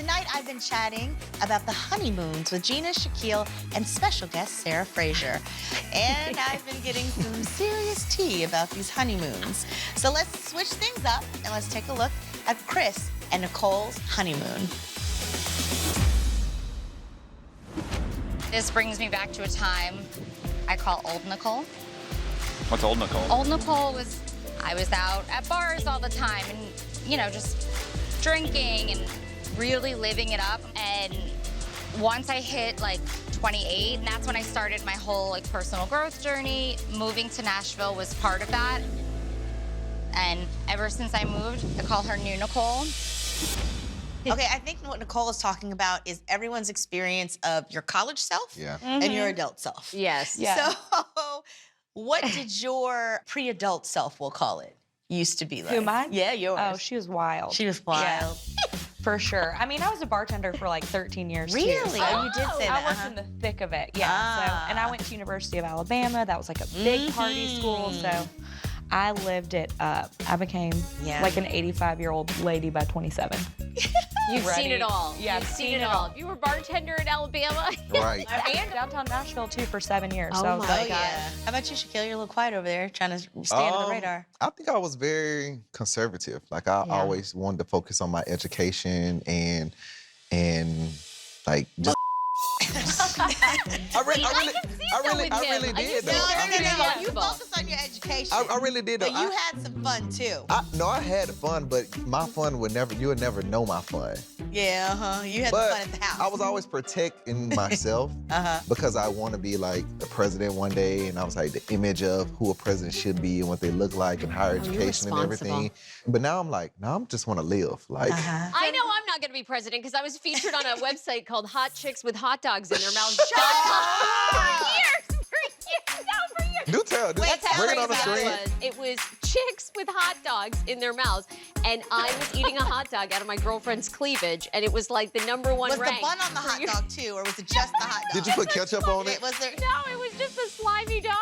Tonight I've been chatting about the honeymoons with Gina Shaquille and special guest Sarah Fraser. And I've been getting some serious tea about these honeymoons. So let's switch things up and let's take a look at Chris and Nicole's honeymoon. This brings me back to a time I call old Nicole. What's old Nicole? Old Nicole was, I was out at bars all the time and, you know, just drinking and really living it up. And once I hit like 28, and that's when I started my whole like personal growth journey. Moving to Nashville was part of that. And ever since I moved, I call her New Nicole. Okay, I think what Nicole is talking about is everyone's experience of your college self and your adult self. Yes. Yeah. So what did your pre-adult self, we'll call it, used to be like? Who, mine? Yeah, yours. Oh, she was wild. She was wild. Yeah, for sure. I mean, I was a bartender for like 13 years, Really? too. So Oh, you did say that. I worked in the thick of it, yeah. So, and I went to University of Alabama. That was like a big party school, so I lived it up. I became like an 85-year-old lady by 27. You've seen it all. Yeah, You've seen it all. You were a bartender in Alabama. Right. And downtown Nashville, too, for 7 years. Oh so I was my like, God. How about you, Shaquille? You're a little quiet over there, trying to stay under the radar. I think I was very conservative. Like I always wanted to focus on my education and like just. I really did though. No. You focus on your education. I really did though. But you had some fun too. I had fun, but my fun you would never know my fun. Yeah, You had But fun at the house. I was always protecting myself because I want to be like the president one day, and I was like the image of who a president should be and what they look like and higher education and everything. But now I'm like, no, I just want to live. Like, I know I'm not going to be president because I was featured on a website called Hot Chicks with Hot Dogs in their mouths. For years. No, for years. do tell. Bring it on the screen. It was chicks with hot dogs in their mouths, and I was eating a hot dog out of my girlfriend's cleavage, and it was like the #1 Was rank. the bun on the hot dog too, or was it just the hot dog? Did you put ketchup on it? Was there? No, it was just a slimy dog.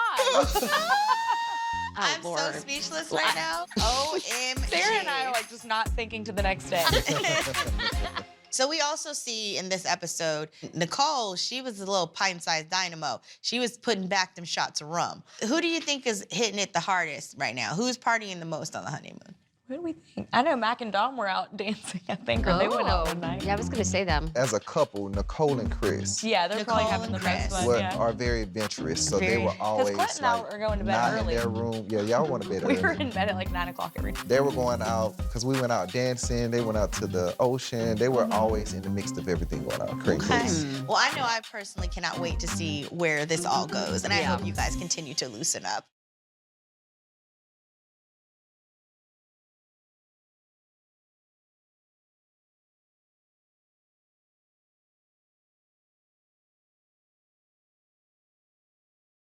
I'm so speechless right now. OMG. Sarah and I are like just not thinking to the next day. So we also see in this episode, Nicole, she was a little pint-sized dynamo. She was putting back them shots of rum. Who do you think is hitting it the hardest right now? Who's partying the most on the honeymoon? What do we think? I know Mac and Dom were out dancing, I think, or they went out one night. Yeah, I was going to say them. As a couple, Nicole and Chris Yeah, they're probably Nicole having the and best Chris. fun, are very adventurous, so they were Because always Clint and I like were going to bed not early. in their room. Yeah, y'all went to bed We early. were in bed at like 9 o'clock every night. They were going out because we went out dancing. They went out to the ocean. They were always in the mix of everything going on. Crazy. Okay. Well, I know I personally cannot wait to see where this all goes, and I hope you guys continue to loosen up.